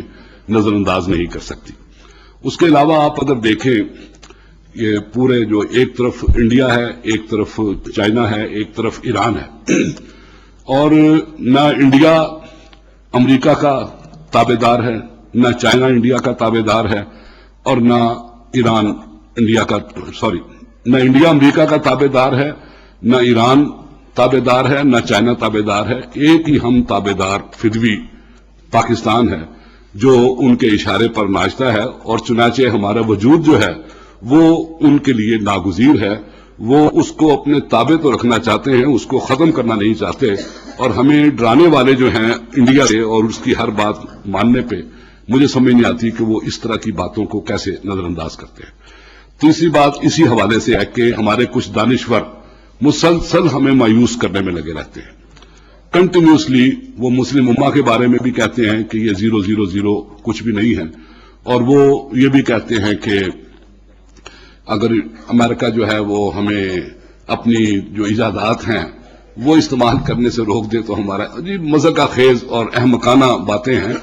نظر انداز نہیں کر سکتی. اس کے علاوہ آپ اگر دیکھیں یہ پورے جو ایک طرف انڈیا ہے، ایک طرف چائنا ہے، ایک طرف ایران ہے، اور نہ انڈیا امریکہ کا تابع دار ہے، نہ چائنا انڈیا کا تابعدار ہے اور نہ ایران انڈیا کا نہ انڈیا امریکہ کا تابعدار ہے، نہ ایران تابعدار ہے، نہ چائنا تابعدار ہے. ایک ہی ہم تابعدار فدوی پاکستان ہے جو ان کے اشارے پر ناچتا ہے، اور چنانچہ ہمارا وجود جو ہے وہ ان کے لیے ناگزیر ہے. وہ اس کو اپنے تابع تو رکھنا چاہتے ہیں، اس کو ختم کرنا نہیں چاہتے، اور ہمیں ڈرانے والے جو ہیں انڈیا سے اور اس کی ہر بات ماننے پہ مجھے سمجھ نہیں آتی کہ وہ اس طرح کی باتوں کو کیسے نظر انداز کرتے ہیں. تیسری بات اسی حوالے سے ہے کہ ہمارے کچھ دانشور مسلسل ہمیں مایوس کرنے میں لگے رہتے ہیں. کنٹینیوسلی وہ مسلم امہ کے بارے میں بھی کہتے ہیں کہ یہ 000 کچھ بھی نہیں ہے، اور وہ یہ بھی کہتے ہیں کہ اگر امریکہ جو ہے وہ ہمیں اپنی جو ایجادات ہیں وہ استعمال کرنے سے روک دے تو ہمارا مذاق خیز اور احمقانہ باتیں ہیں.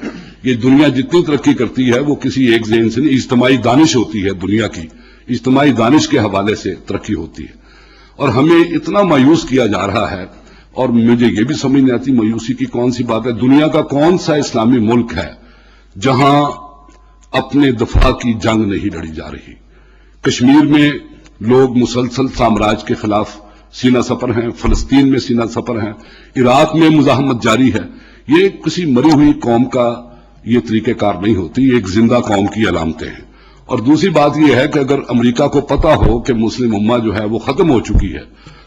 یہ دنیا جتنی ترقی کرتی ہے وہ کسی ایک ذہن سے نہیں، اجتماعی دانش ہوتی ہے دنیا کی، اجتماعی دانش کے حوالے سے ترقی ہوتی ہے. اور ہمیں اتنا مایوس کیا جا رہا ہے، اور مجھے یہ بھی سمجھ نہیں آتی مایوسی کی کون سی بات ہے. دنیا کا کون سا اسلامی ملک ہے جہاں اپنے دفاع کی جنگ نہیں لڑی جا رہی؟ کشمیر میں لوگ مسلسل سامراج کے خلاف سینہ سپر ہیں، فلسطین میں سینہ سپر ہیں، عراق میں مزاحمت جاری ہے. یہ کسی مری ہوئی قوم کا یہ طریقہ کار نہیں ہوتی، یہ ایک زندہ قوم کی علامتیں ہیں. اور دوسری بات یہ ہے کہ اگر امریکہ کو پتا ہو کہ مسلم امہ جو ہے وہ ختم ہو چکی ہے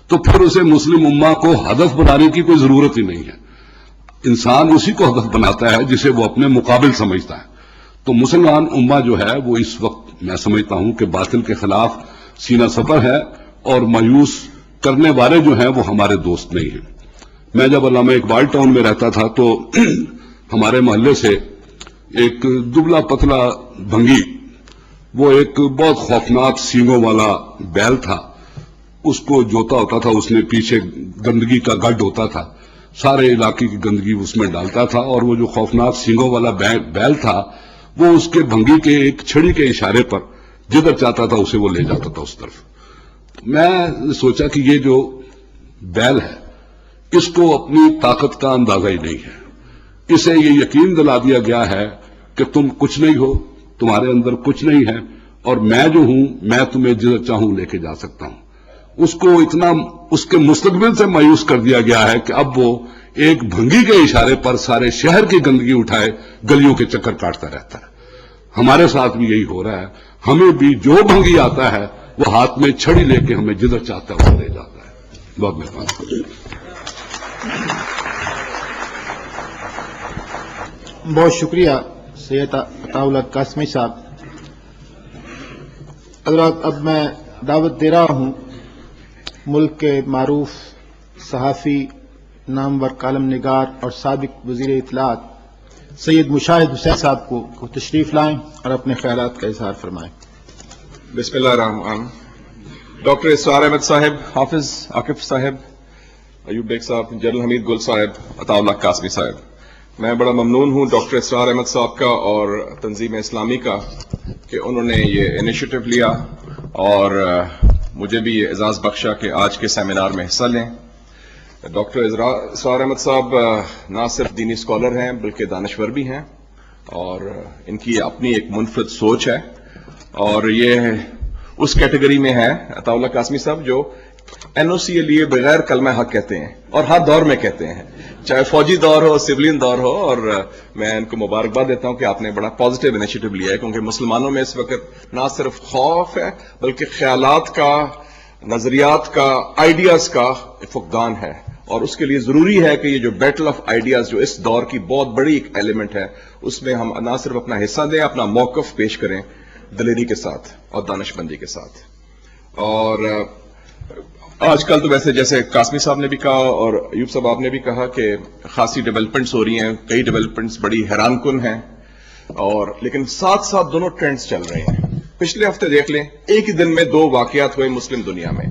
تو پھر اسے مسلم امہ کو ہدف بنانے کی کوئی ضرورت ہی نہیں ہے. انسان اسی کو ہدف بناتا ہے جسے وہ اپنے مقابل سمجھتا ہے. تو مسلمان امہ جو ہے وہ اس وقت میں سمجھتا ہوں کہ باطل کے خلاف سینہ سپر ہے، اور مایوس کرنے والے جو ہیں وہ ہمارے دوست نہیں ہیں. میں جب علامہ اقبال ٹاؤن میں رہتا تھا تو ہمارے محلے سے ایک دبلا پتلا بھنگی، وہ ایک بہت خوفناک سینگوں والا بیل تھا، اس کو جوتا ہوتا تھا، اس میں پیچھے گندگی کا گڈھ ہوتا تھا، سارے علاقے کی گندگی اس میں ڈالتا تھا، اور وہ جو خوفناک سینگوں والا بیل تھا وہ اس کے بھنگی کے ایک چھڑی کے اشارے پر جدھر چاہتا تھا اسے وہ لے جاتا تھا اس طرف. میں سوچا کہ یہ جو بیل ہے اس کو اپنی طاقت کا اندازہ ہی نہیں ہے. اسے یہ یقین دلا دیا گیا ہے کہ تم کچھ نہیں ہو، تمہارے اندر کچھ نہیں ہے، اور میں جو ہوں میں تمہیں جدھر چاہوں لے کے جا سکتا ہوں. اس کو اتنا اس کے مستقبل سے مایوس کر دیا گیا ہے کہ اب وہ ایک بھنگی کے اشارے پر سارے شہر کی گندگی اٹھائے گلیوں کے چکر کاٹتا رہتا ہے. ہمارے ساتھ بھی یہی ہو رہا ہے. ہمیں بھی جو بھنگی آتا ہے وہ ہاتھ میں چھڑی لے کے ہمیں جدھر چاہتا ہے وہ لے جاتا ہے. بہت مہربانی. بہت شکریہ سید عطا اللہ قاسمی صاحب. حضرات اب میں دعوت دے رہا ہوں ملک کے معروف صحافی، نامور کالم نگار اور سابق وزیر اطلاعات سید مشاہد حسین صاحب کو تشریف لائیں اور اپنے خیالات کا اظہار فرمائیں. بسم اللہ الرحمن. ڈاکٹر اسرار احمد صاحب، حافظ عاقب صاحب، ایوب بیگ صاحب، جنرل حمید گل صاحب، عطا اللہ قاسمی صاحب، میں بڑا ممنون ہوں ڈاکٹر اسرار احمد صاحب کا اور تنظیم اسلامی کا کہ انہوں نے یہ انیشیٹو لیا اور مجھے بھی یہ اعزاز بخشا کہ آج کے سیمینار میں حصہ لیں. ڈاکٹر اسرار احمد صاحب نہ صرف دینی اسکالر ہیں بلکہ دانشور بھی ہیں، اور ان کی اپنی ایک منفرد سوچ ہے، اور یہ اس کیٹیگری میں ہے عطا اللہ قاسمی صاحب جو این او سی کے لیے بغیر کلمہ حق کہتے ہیں، اور ہر دور میں کہتے ہیں، چاہے فوجی دور ہو، سولین دور ہو. اور میں ان کو مبارکباد دیتا ہوں کہ آپ نے بڑا پازیٹیو انیشیٹو لیا ہے، کیونکہ مسلمانوں میں اس وقت نہ صرف خوف ہے بلکہ خیالات کا، نظریات کا، آئیڈیاز کا فقدان ہے، اور اس کے لیے ضروری ہے کہ یہ جو بیٹل آف آئیڈیاز جو اس دور کی بہت بڑی ایک ایلیمنٹ ہے، اس میں ہم نہ صرف اپنا حصہ دیں، اپنا موقف پیش کریں دلیری کے ساتھ اور دانش مندی کے ساتھ. اور آج کل تو ویسے جیسے قاسمی صاحب نے بھی کہا اور ایوب صاحب آپ نے بھی کہا کہ خاصی ڈیولپمنٹس ہو رہی ہیں، کئی ڈیولپمنٹس بڑی حیران کن ہیں، اور لیکن ساتھ ساتھ دونوں ٹرینڈز چل رہے ہیں. پچھلے ہفتے دیکھ لیں، ایک ہی دن میں 2 واقعات ہوئے مسلم دنیا میں،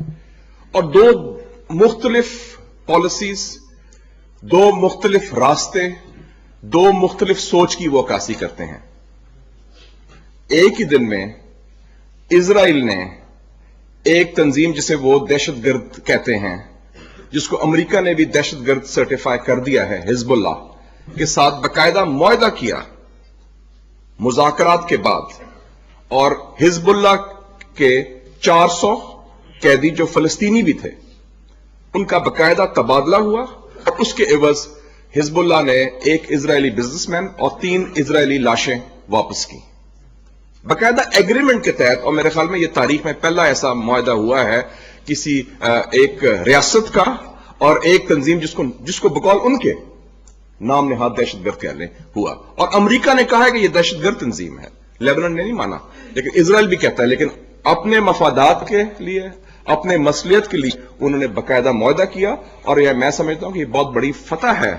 اور 2 مختلف پالیسیز، 2 مختلف راستے، 2 مختلف سوچ کی وہ عکاسی کرتے ہیں. ایک ہی دن میں اسرائیل نے ایک تنظیم جسے وہ دہشت گرد کہتے ہیں، جس کو امریکہ نے بھی دہشت گرد سرٹیفائی کر دیا ہے، حزب اللہ کے ساتھ باقاعدہ معاہدہ کیا مذاکرات کے بعد اور حزب اللہ کے 400 قیدی جو فلسطینی بھی تھے ان کا باقاعدہ تبادلہ ہوا اور اس کے عوض حزب اللہ نے ایک اسرائیلی بزنس مین اور 3 اسرائیلی لاشیں واپس کی باقاعدہ ایگریمنٹ کے تحت. اور میرے خیال میں یہ تاریخ میں پہلا ایسا معاہدہ ہوا ہے کسی ایک ریاست کا اور ایک تنظیم جس کو بقول ان کے نام نہاد دہشت گرد کہہ لیں ہوا. اور امریکہ نے کہا ہے کہ یہ دہشت گرد تنظیم ہے, لیبنان نے نہیں مانا, لیکن اسرائیل بھی کہتا ہے. لیکن اپنے مفادات کے لیے, اپنے مصلحت کے لیے انہوں نے باقاعدہ معاہدہ کیا. اور یہ میں سمجھتا ہوں کہ یہ بہت بڑی فتح ہے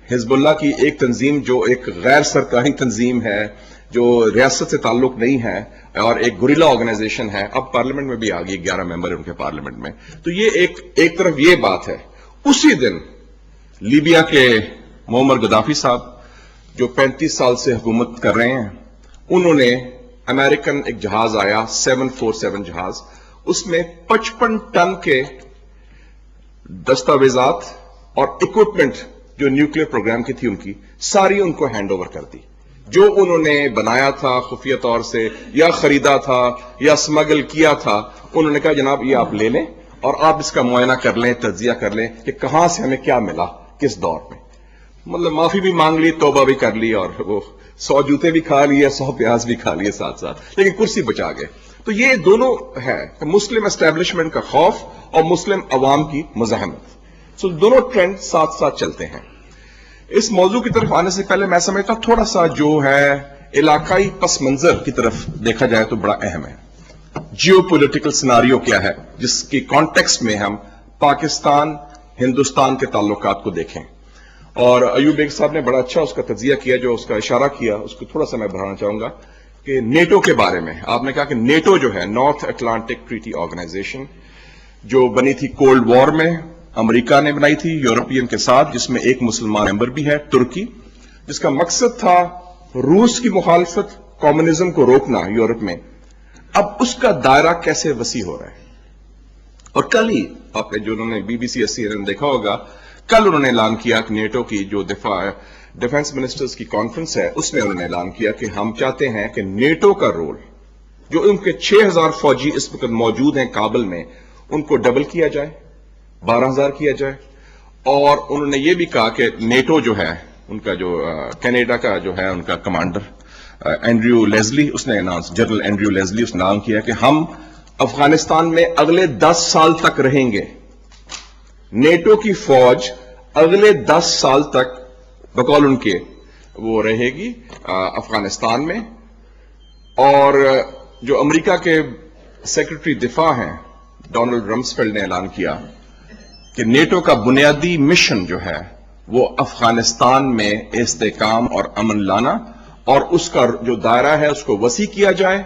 حزب اللہ کی, ایک تنظیم جو ایک غیر سرکاری تنظیم ہے, جو ریاست سے تعلق نہیں ہے اور ایک گوریلا آرگنائزیشن ہے. اب پارلیمنٹ میں بھی آ گئی, 11 ممبر ہیں ان کے پارلیمنٹ میں. تو یہ ایک طرف یہ بات ہے. اسی دن لیبیا کے معمر گدافی صاحب جو 35 سال سے حکومت کر رہے ہیں, انہوں نے امریکن ایک جہاز آیا 747 جہاز, اس میں 55 ٹن کے دستاویزات اور اکوپمنٹ جو نیوکلیر پروگرام کی تھی ان کی ساری ان کو ہینڈ اوور کر دی. جو انہوں نے بنایا تھا خفیہ طور سے یا خریدا تھا یا اسمگل کیا تھا, انہوں نے کہا جناب یہ آپ لے لیں اور آپ اس کا معائنہ کر لیں, تجزیہ کر لیں کہ کہاں سے ہمیں کیا ملا کس دور میں. مطلب معافی بھی مانگ لی, توبہ بھی کر لی, اور وہ 100 جوتے بھی کھا لیے, 100 پیاز بھی کھا لیے ساتھ ساتھ, لیکن کرسی بچا گئے. تو یہ دونوں ہے مسلم اسٹیبلشمنٹ کا خوف اور مسلم عوام کی مزاحمت. سو دونوں ٹرینڈ ساتھ ساتھ چلتے ہیں. اس موضوع کی طرف آنے سے پہلے میں سمجھتا ہوں تھوڑا سا جو ہے علاقائی پس منظر کی طرف دیکھا جائے تو بڑا اہم ہے. جیو پولیٹیکل سیناریو کیا ہے جس کی کانٹیکسٹ میں ہم پاکستان ہندوستان کے تعلقات کو دیکھیں. اور ایوب بیگ صاحب نے بڑا اچھا اس کا تجزیہ کیا, جو اس کا اشارہ کیا اس کو تھوڑا سا میں بڑھانا چاہوں گا کہ نیٹو کے بارے میں آپ نے کہا کہ نیٹو جو ہے نارتھ اٹلانٹک ٹریٹی آرگنائزیشن جو بنی تھی کولڈ وار میں, امریکہ نے بنائی تھی یورپین کے ساتھ, جس میں ایک مسلمان ممبر بھی ہے ترکی, جس کا مقصد تھا روس کی مخالفت, کمیونزم کو روکنا یورپ میں. اب اس کا دائرہ کیسے وسیع ہو رہا ہے. اور کل ہی آپ نے جو انہوں نے BBC CNN دیکھا ہوگا, کل انہوں نے اعلان کیا کہ نیٹو کی جو ڈیفنس منسٹرز کی کانفرنس ہے اس میں انہوں نے اعلان کیا کہ ہم چاہتے ہیں کہ نیٹو کا رول, جو ان کے 6000 فوجی اس وقت موجود ہیں کابل میں, ان کو ڈبل کیا جائے, 12,000 کیا جائے. اور انہوں نے یہ بھی کہا کہ نیٹو جو ہے ان کا جو کینیڈا کا جو ہے ان کا کمانڈر اینڈریو لیزلی, اس نے جنرل اینڈریو لیزلی اس نے اعلان کیا کہ ہم افغانستان میں اگلے 10 سال تک رہیں گے. نیٹو کی فوج اگلے 10 سال تک بقول ان کے وہ رہے گی افغانستان میں. اور جو امریکہ کے سیکرٹری دفاع ہیں ڈونلڈ رمسفیلڈ نے اعلان کیا کہ نیٹو کا بنیادی مشن جو ہے وہ افغانستان میں استحکام اور امن لانا, اور اس کا جو دائرہ ہے اس کو وسیع کیا جائے